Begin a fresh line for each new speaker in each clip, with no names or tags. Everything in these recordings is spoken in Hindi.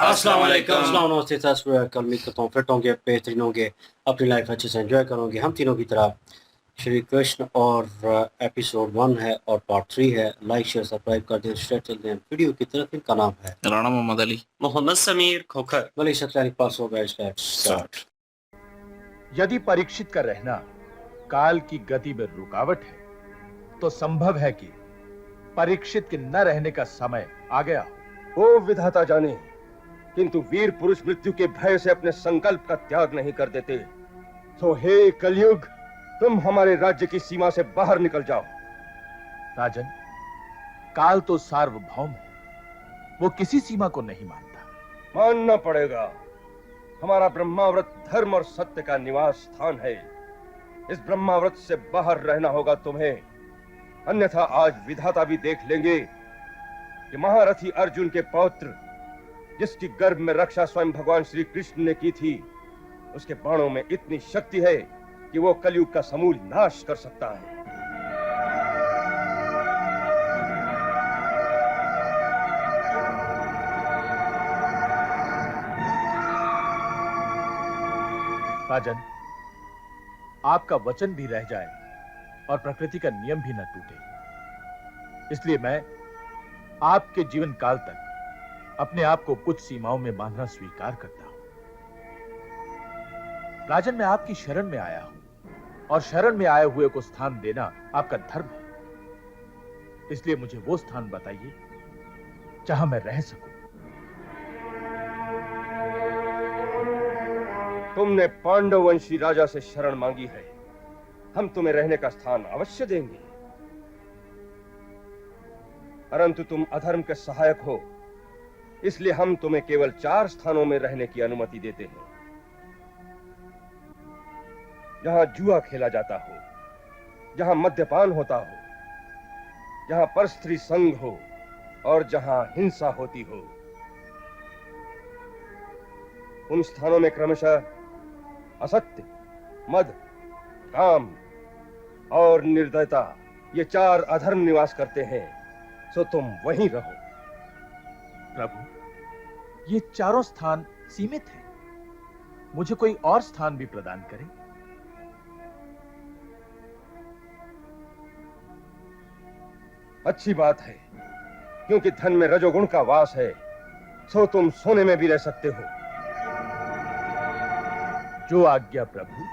अस्सलाम वालेकुम।
अस्सलाम नमस्ते सत श्री अकाल। उम्मीद करता हूँ फिट होंगे, बेहतरीन होंगे, अपनी लाइफ अच्छे से एंजॉय करोगे हम तीनों की तरह। श्री कृष्ण और एपिसोड 1 है और पार्ट 3 है। लाइक शेयर सब्सक्राइब कर दें। स्ट्रेट चलते हैं वीडियो की तरफ। इनका नाम है
राणा मोहम्मद अली,
मोहम्मद समीर खोखर।
भले सत्यानिक पास हो गया। स्टार्ट।
यदि परीक्षित का रहना काल की गति में रुकावट है, तो संभव है कि परीक्षित के न रहने का समय आ गया हो।
ओ विधाता जाने, किंतु वीर पुरुष मृत्यु के भय से अपने संकल्प का त्याग नहीं कर देते। तो हे कलयुग, तुम हमारे राज्य की सीमा से बाहर निकल जाओ।
राजन, काल तो सार्वभौम है, वो किसी सीमा को नहीं मानता।
मानना पड़ेगा। हमारा ब्रह्माव्रत धर्म और सत्य का निवास स्थान है। इस ब्रह्माव्रत से बाहर रहना होगा तुम्हें, अन्यथा आज विधाता भी देख लेंगे कि महारथी अर्जुन के पौत्र, जिसकी गर्भ में रक्षा स्वयं भगवान श्री कृष्ण ने की थी, उसके बाणों में इतनी शक्ति है कि वो कलयुग का समूल नाश कर सकता है।
राजन, आपका वचन भी रह जाए और प्रकृति का नियम भी न टूटे, इसलिए मैं आपके जीवन काल तक अपने आप को कुछ सीमाओं में बांधना स्वीकार करता हूं। राजन, मैं आपकी शरण में आया हूं और शरण में आए हुए को स्थान देना आपका धर्म है। इसलिए मुझे वो स्थान बताइए जहां मैं रह सकूं।
तुमने पांडववंशी राजा से शरण मांगी है, हम तुम्हें रहने का स्थान अवश्य देंगे। परंतु तुम अधर्म के सहायक हो, इसलिए हम तुम्हें केवल 4 स्थानों में रहने की अनुमति देते हैं। जहां जुआ खेला जाता हो, जहां मद्यपान होता हो, जहां परस्त्री संग हो और जहां हिंसा होती हो। उन स्थानों में क्रमशः असत्य, मद, काम और निर्दयता, ये 4 अधर्म निवास करते हैं। सो तुम वहीं रहो।
प्रभु, ये चारों स्थान सीमित हैं। मुझे कोई और स्थान भी प्रदान करें।
अच्छी बात है, क्योंकि धन में रजोगुण का वास है, सो तुम सोने में भी रह सकते हो।
जो आज्ञा प्रभु।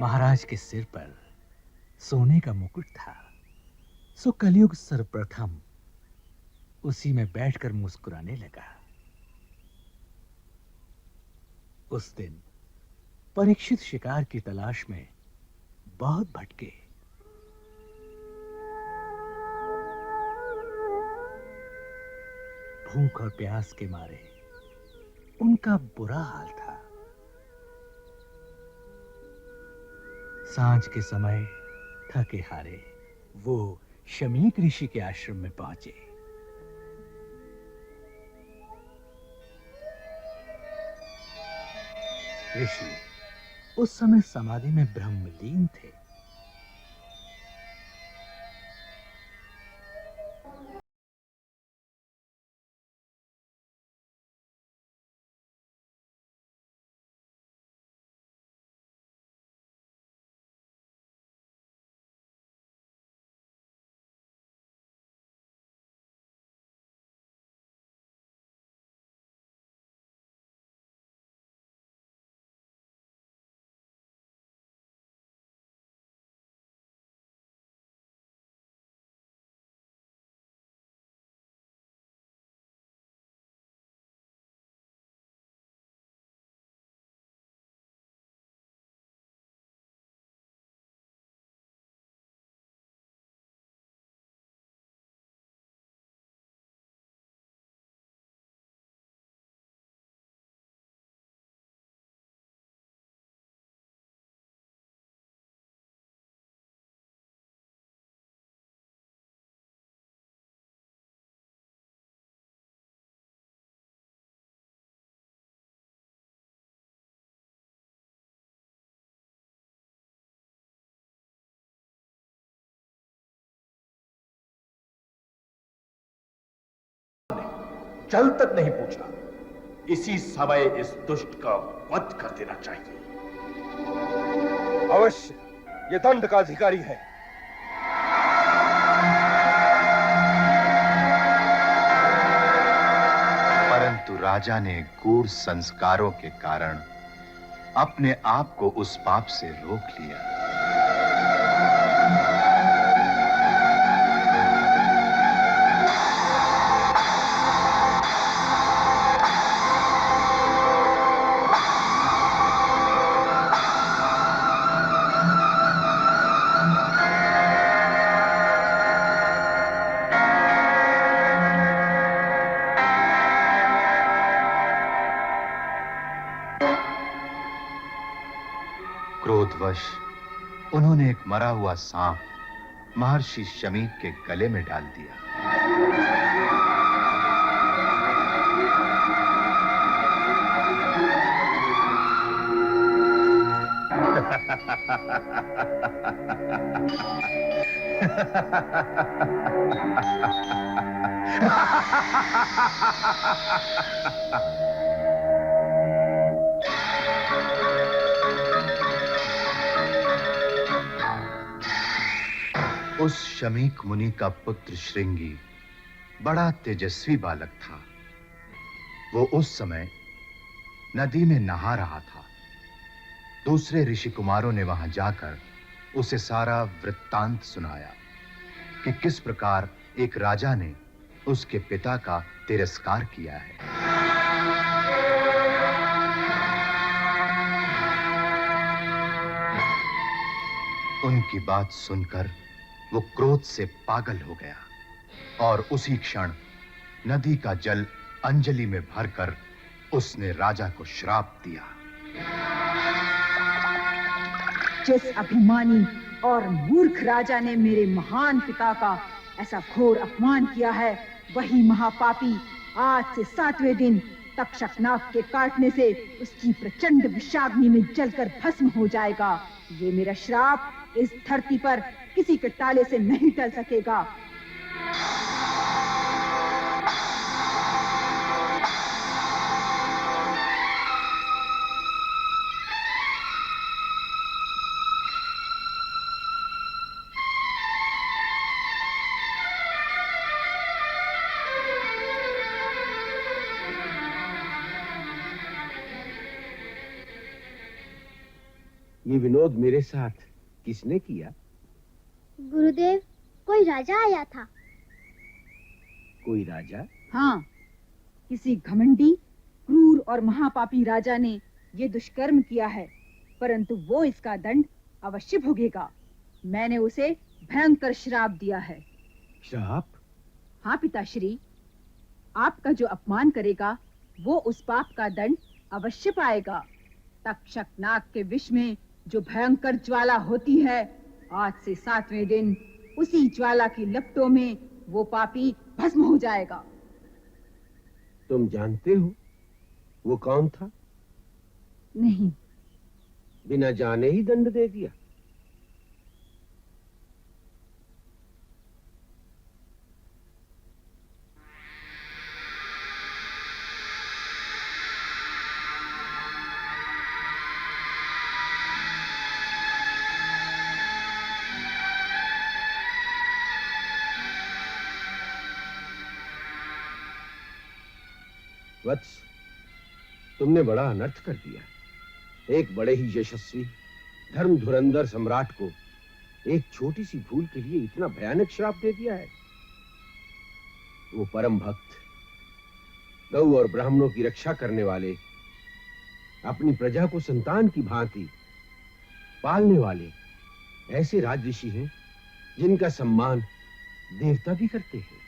महाराज के सिर पर सोने का मुकुट था, सो कलयुग सर्वप्रथम उसी में बैठकर मुस्कुराने लगा। उस दिन परीक्षित शिकार की तलाश में बहुत भटके। भूख और प्यास के मारे उनका बुरा हाल था। सांझ के समय थके हारे वो शमीक ऋषि के आश्रम में पहुंचे। ऋषि उस समय समाधि में ब्रह्मलीन थे।
जल तक नहीं पूछा। इसी समय इस दुष्ट का वध कर देना चाहिए।
अवश्य, ये दंड का अधिकारी है।
परंतु राजा ने गूढ़ संस्कारों के कारण अपने आप को उस पाप से रोक लिया। क्रोधवश उन्होंने एक मरा हुआ सांप महर्षि शमीक के गले में डाल दिया। उस शमीक मुनि का पुत्र श्रृंगी बड़ा तेजस्वी बालक था। वो उस समय नदी में नहा रहा था। दूसरे ऋषि कुमारों ने वहां जाकर उसे सारा वृत्तांत सुनाया कि किस प्रकार एक राजा ने उसके पिता का तिरस्कार किया है। उनकी बात सुनकर वो क्रोध से पागल हो गया और उसी क्षण नदी का जल अंजलि में भरकर उसने राजा को श्राप दिया।
जिस अभिमानी और मूर्ख राजा ने मेरे महान पिता का ऐसा घोर अपमान किया है, वही महापापी आज से 7वें दिन तक्षकनाग के काटने से उसकी प्रचंड विषाग्नि में जलकर भस्म हो जाएगा। ये मेरा श्राप इस धरती पर किसी के ताले से नहीं टल सकेगा।
ये विनोद मेरे साथ किसने किया?
गुरुदेव, कोई राजा आया था।
कोई राजा?
हाँ, किसी घमंडी, क्रूर और महापापी राजा ने ये दुष्कर्म किया है, परंतु वो इसका दंड अवश्य भोगेगा। मैंने उसे भयंकर श्राप दिया है।
श्राप?
हाँ पिताश्री, आपका जो अपमान करेगा वो उस पाप का दंड अवश्य पाएगा। तक्षकनाग के विष में जो भयंकर ज्वाला होती है, आज से 7वें दिन उसी ज्वाला की लपटों में वो पापी भस्म हो जाएगा।
तुम जानते हो वो कौन था?
नहीं।
बिना जाने ही दंड दे दिया? वत्स, तुमने बड़ा अनर्थ कर दिया। एक बड़े ही यशस्वी धर्म धुरंधर सम्राट को एक छोटी सी भूल के लिए इतना भयानक श्राप दे दिया है। वो परम भक्त, गौ और ब्राह्मणों की रक्षा करने वाले, अपनी प्रजा को संतान की भांति पालने वाले ऐसे राजऋषि हैं जिनका सम्मान देवता भी करते हैं।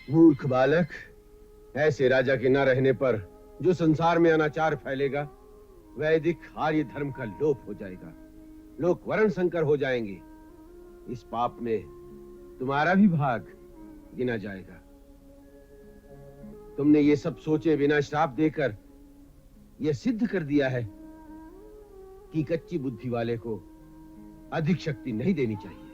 मूर्ख बालक, ऐसे राजा के न रहने पर जो संसार में अनाचार फैलेगा, वैदिक आर्य धर्म का लोप हो जाएगा, लोग वर्ण संकर हो जाएंगे। इस पाप में तुम्हारा भी भाग गिना जाएगा। तुमने ये सब सोचे बिना श्राप देकर यह सिद्ध कर दिया है कि कच्ची बुद्धि वाले को अधिक शक्ति नहीं देनी चाहिए।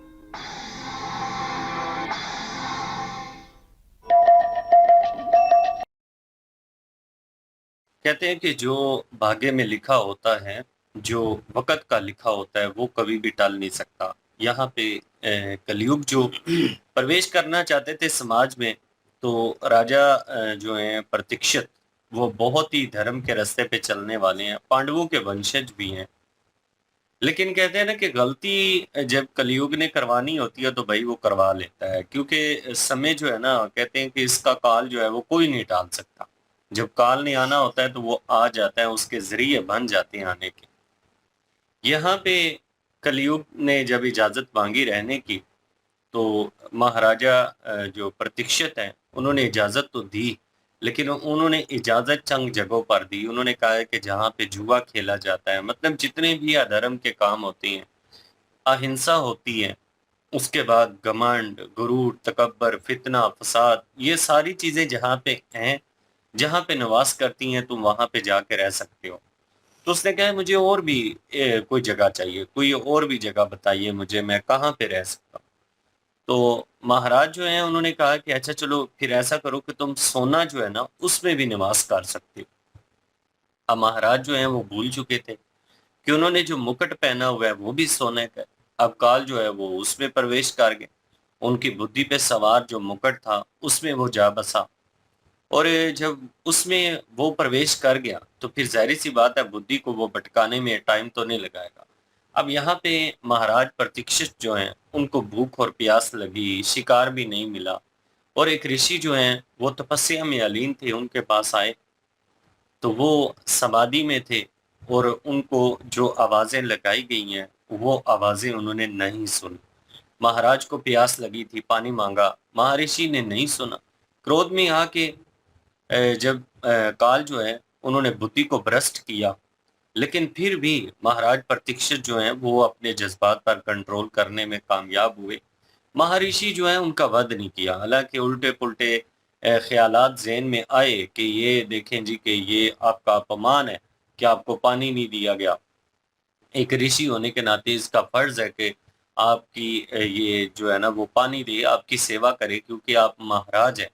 कहते हैं कि जो भाग्य में लिखा होता है, जो वक़्त का लिखा होता है, वो कभी भी टल नहीं सकता। यहाँ पे कलयुग जो प्रवेश करना चाहते थे समाज में, तो राजा जो हैं प्रतीक्षित, वो बहुत ही धर्म के रास्ते पे चलने वाले हैं, पांडवों के वंशज भी हैं। लेकिन कहते हैं ना कि गलती जब कलयुग ने करवानी होती है तो भाई वो करवा लेता है, क्योंकि समय जो है ना, कहते हैं कि इसका काल जो है वो कोई नहीं टाल सकता। जब काल ने आना होता है तो वो आ जाता है, उसके ज़रिए बन जाते हैं आने के। यहाँ पे कलयुग ने जब इजाज़त माँगी रहने की, तो महाराजा जो प्रतीक्षित हैं, उन्होंने इजाज़त तो दी, लेकिन उन्होंने इजाज़त चंद जगहों पर दी। उन्होंने कहा है कि जहाँ पे जुआ खेला जाता है, मतलब जितने भी अधर्म के काम होते हैं, अहिंसा होती है, उसके बाद घमंड, गुरूर, तकब्बर, फितना, फसाद, ये सारी चीज़ें जहाँ पे हैं, जहाँ पे निवास करती हैं, तुम वहाँ पे जाके रह सकते हो। तो उसने कहा मुझे और भी कोई जगह चाहिए, कोई और भी जगह बताइए मुझे, मैं कहाँ पे रह सकता हूँ? तो महाराज जो हैं उन्होंने कहा कि अच्छा चलो फिर ऐसा करो कि तुम सोना जो है ना उसमें भी निवास कर सकते हो। अब महाराज जो हैं वो भूल चुके थे कि उन्होंने जो मुकुट पहना हुआ है वो भी सोने का है। अब काल जो है वो उसमें प्रवेश कर गया, उनकी बुद्धि पे सवार जो मुकुट था उसमें वो जा बसा, और जब उसमें वो प्रवेश कर गया तो फिर ज़ाहिर सी बात है बुद्धि को वो भटकाने में टाइम तो नहीं लगाएगा। अब यहाँ पे महाराज प्रतीक्षित जो हैं उनको भूख और प्यास लगी, शिकार भी नहीं मिला, और एक ऋषि जो हैं वो तपस्या में अलीन थे, उनके पास आए तो वो समाधि में थे, और उनको जो आवाज़ें लगाई गई हैं वो आवाज़ें उन्होंने नहीं सुनी। महाराज को प्यास लगी थी, पानी मांगा, महर्षि ने नहीं सुना। क्रोध में आके जब काल जो है उन्होंने बुद्धि को भ्रष्ट किया, लेकिन फिर भी महाराज प्रतीक्षित जो हैं वो अपने जज्बात पर कंट्रोल करने में कामयाब हुए। महर्षि जो है उनका वध नहीं किया, हालांकि उल्टे पुल्टे ख्यालात ज़हन में आए कि ये देखें जी कि ये आपका अपमान है कि आपको पानी नहीं दिया गया। एक ऋषि होने के नाते इसका फर्ज है कि आपकी ये जो है ना वो पानी दे, आपकी सेवा करे, क्योंकि आप महाराज हैं।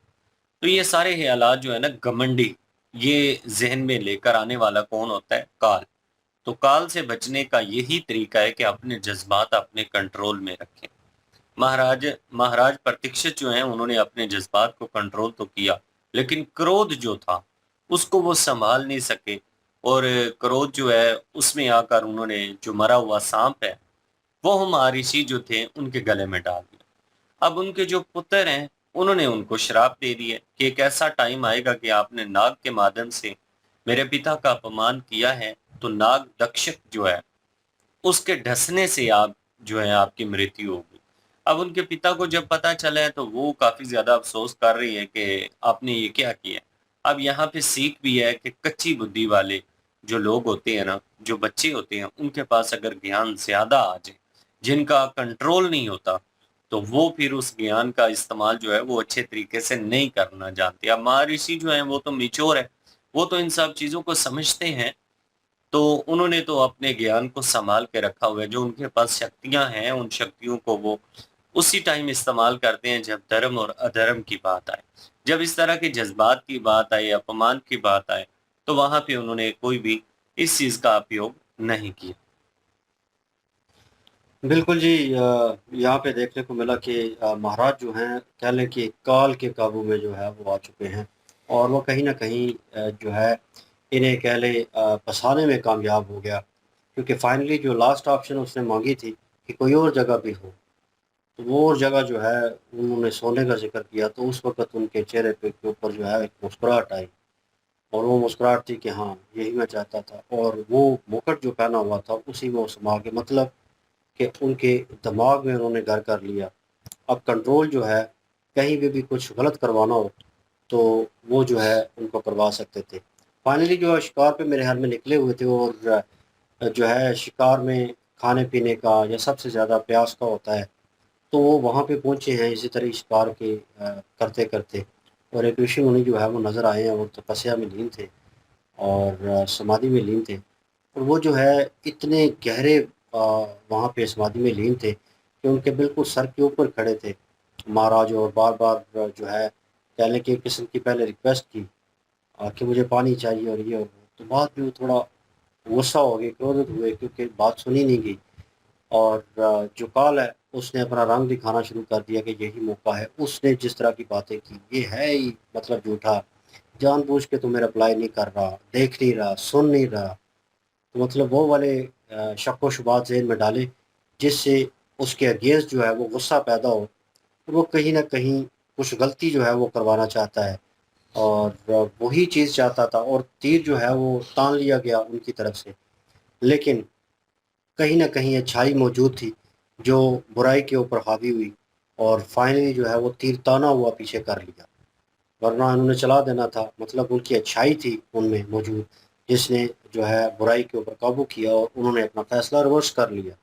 तो ये सारे ख्यालात जो है ना घमंडी, ये ज़हन में लेकर आने वाला कौन होता है? काल। तो काल से बचने का यही तरीका है कि अपने जज्बात अपने कंट्रोल में रखें। महाराज महाराज प्रतीक्षित जो हैं उन्होंने अपने जज्बात को कंट्रोल तो किया, लेकिन क्रोध जो था उसको वो संभाल नहीं सके, और क्रोध जो है उसमें आकर उन्होंने जो मरा हुआ सांप है वो महर्षि जो थे उनके गले में डाल दिया। अब उनके जो पुत्र हैं उन्होंने उनको श्राप दे दिए कि एक ऐसा टाइम आएगा कि आपने नाग के माध्यम से मेरे पिता का अपमान किया है, तो नाग दक्षक जो है उसके ढसने से आप जो है आपकी मृत्यु होगी। अब उनके पिता को जब पता चला है तो वो काफ़ी ज़्यादा अफ़सोस कर रही है कि आपने ये क्या किया। अब यहाँ पे सीख भी है कि कच्ची बुद्धि वाले जो लोग होते हैं ना, जो बच्चे होते हैं, उनके पास अगर ज्ञान ज़्यादा आ जाए, जिनका कंट्रोल नहीं होता, तो वो फिर उस ज्ञान का इस्तेमाल जो है वो अच्छे तरीके से नहीं करना जानते। अब महर्षि जो हैं वो तो मैच्योर है, वो तो इन सब चीज़ों को समझते हैं, तो उन्होंने तो अपने ज्ञान को सँभाल के रखा हुआ है। जो उनके पास शक्तियाँ हैं, उन शक्तियों को वो उसी टाइम इस्तेमाल करते हैं जब धर्म और अधर्म की बात आए। जब इस तरह के जज़्बात की बात आए, अपमान की बात आए, तो वहाँ पे उन्होंने कोई भी इस चीज़ का उपयोग नहीं किया।
बिल्कुल जी, यहाँ पे देखने को मिला कि महाराज जो हैं कह लें कि काल के काबू में जो है वो आ चुके हैं, और वो कहीं न कहीं जो है इन्हें कह लें फँसाने में कामयाब हो गया, क्योंकि फाइनली जो लास्ट ऑप्शन उसने माँगी थी कि कोई और जगह भी हो, तो वो और जगह जो है उन्होंने सोने का ज़िक्र किया, तो उस वक़्त उनके चेहरे पे के ऊपर जो है एक मुस्कुराहट आई, और वो मुस्कुराहट थी कि हाँ, यही मैं चाहता था, और वो मुकुट जो पहना हुआ था उसी में वो समा के, मतलब कि उनके दिमाग में उन्होंने घर कर लिया। अब कंट्रोल जो है कहीं पे भी कुछ गलत करवाना हो तो वो जो है उनको करवा सकते थे। फाइनली जो है शिकार पे मेरे ख्याल में निकले हुए थे, और जो है शिकार में खाने-पीने का या सबसे ज़्यादा प्यास का होता है, तो वो वहाँ पे पहुँचे हैं इसी तरह शिकार के करते-करते, और एक ऋषि मुनि जो है वो नज़र आए हैं, वो तपस्या में लीन थे और समाधि में लीन थे। और वो जो है इतने गहरे वहाँ पे समाधि में लीन थे कि उनके बिल्कुल सर के ऊपर खड़े थे महाराज, और बार-बार जो है कह लें कि एक किस्म की पहले रिक्वेस्ट की कि मुझे पानी चाहिए और ये और वो। तो बाद में वो थोड़ा गुस्सा हो गए, क्रोधित हुए क्योंकि बात सुनी नहीं गई। और जो काल है उसने अपना रंग दिखाना शुरू कर दिया कि यही मौका है। उसने जिस तरह की बातें की, ये है ही मतलब झूठा, जानबूझ के तुम्हें रिप्लाई नहीं कर रहा, देख नहीं रहा, सुन नहीं रहा। तो मतलब वो वाले शक व शुबात ज़हन में डाले जिससे उसके अगेंस्ट जो है वो गुस्सा पैदा हो और वो कहीं न कहीं कुछ गलती जो है वो करवाना चाहता है। और वही चीज़ चाहता था और तीर जो है वो तान लिया गया उनकी तरफ से। लेकिन कहीं न कहीं अच्छाई मौजूद थी जो बुराई के ऊपर हावी हुई और फाइनली जो है वो तीर ताना हुआ पीछे कर लिया। वरना इन्होंने चला देना था, मतलब उनकी अच्छाई थी उनमें मौजूद जिसने जो है बुराई के ऊपर काबू किया और उन्होंने अपना फ़ैसला रिवर्स कर लिया।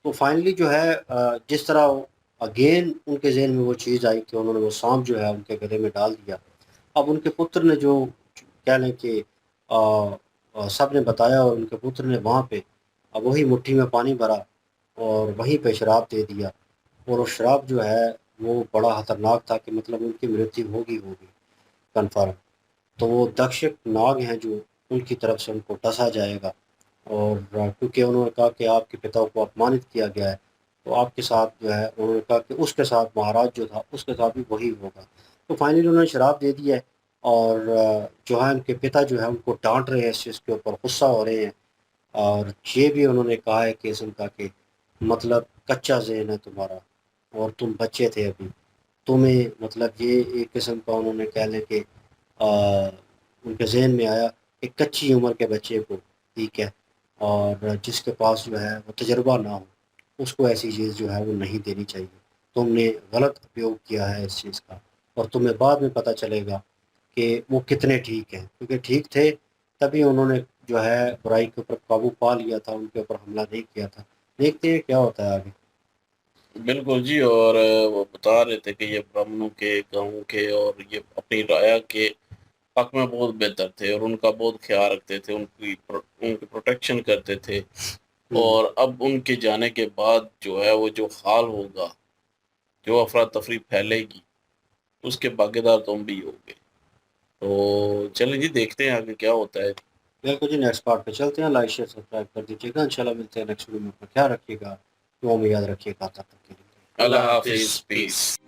तो फाइनली जो है जिस तरह अगेन उनके ज़हन में वो चीज़ आई कि उन्होंने वो साँप जो है उनके गले में डाल दिया। अब उनके पुत्र ने जो कह लें कि सबने बताया और उनके पुत्र ने वहाँ पे वही मुट्ठी में पानी भरा और वहीं पे शराब दे दिया। और वो शराब जो है वो बड़ा ख़तरनाक था कि मतलब उनकी मृत्यु होगी होगी कन्फर्म। तो वो दक्षिण नाग हैं जो उनकी तरफ से उनको डसा जाएगा। और क्योंकि उन्होंने कहा कि आपके पिता को अपमानित किया गया है, तो आपके साथ जो है उन्होंने कहा कि उसके साथ महाराज जो था उसके साथ भी वही होगा। तो फाइनली उन्होंने शराब दे दी है और जो है उनके पिता जो है उनको डांट रहे हैं, इस चीज़ के ऊपर गुस्सा हो रहे हैं। और ये भी उन्होंने कहा है कि उनका कि मतलब कच्चा ज़हन है तुम्हारा और तुम बच्चे थे अभी, तुम्हें मतलब ये एक किस्म का उन्होंने कह लें कि उनके ज़हन में आया कि कच्ची उम्र के बच्चे को, ठीक है, और जिसके पास जो है वो तजुर्बा ना हो, उसको ऐसी चीज़ जो है वो नहीं देनी चाहिए। तुमने गलत उपयोग किया है इस चीज़ का और तुम्हें बाद में पता चलेगा कि वो कितने ठीक हैं, क्योंकि ठीक थे तभी उन्होंने जो है बुराई के ऊपर काबू पा लिया था, उनके ऊपर हमला नहीं किया था। देखते हैं क्या होता है आगे।
बिल्कुल जी। और वो बता रहे थे कि ये ब्राह्मणों के, गाँव के और ये अपनी राया के हक में बहुत बेहतर थे और उनका बहुत ख्याल रखते थे, उनकी प्रोटेक्शन करते थे।
हुँ।
और अब उनके जाने के बाद जो है वो जो हाल होगा, जो अफरा तफरी फैलेगी, उसके भागीदार तुम भी होगे। तो चलिए जी, देखते हैं आगे क्या होता है।
बिल्कुल जी, नेक्स्ट पार्ट पे चलते हैं। लाइक, शेयर, सब्सक्राइब कर दीजिएगा। इंशाल्लाह मिलते हैं नेक्स्ट वीडियो में। अपना ख्याल रखिएगा, दुआ में याद रखिएगा। तब तक के लिए
अल्लाह
अल्लाह
हाफिज,
हाफिज़,
पीस।
पीस।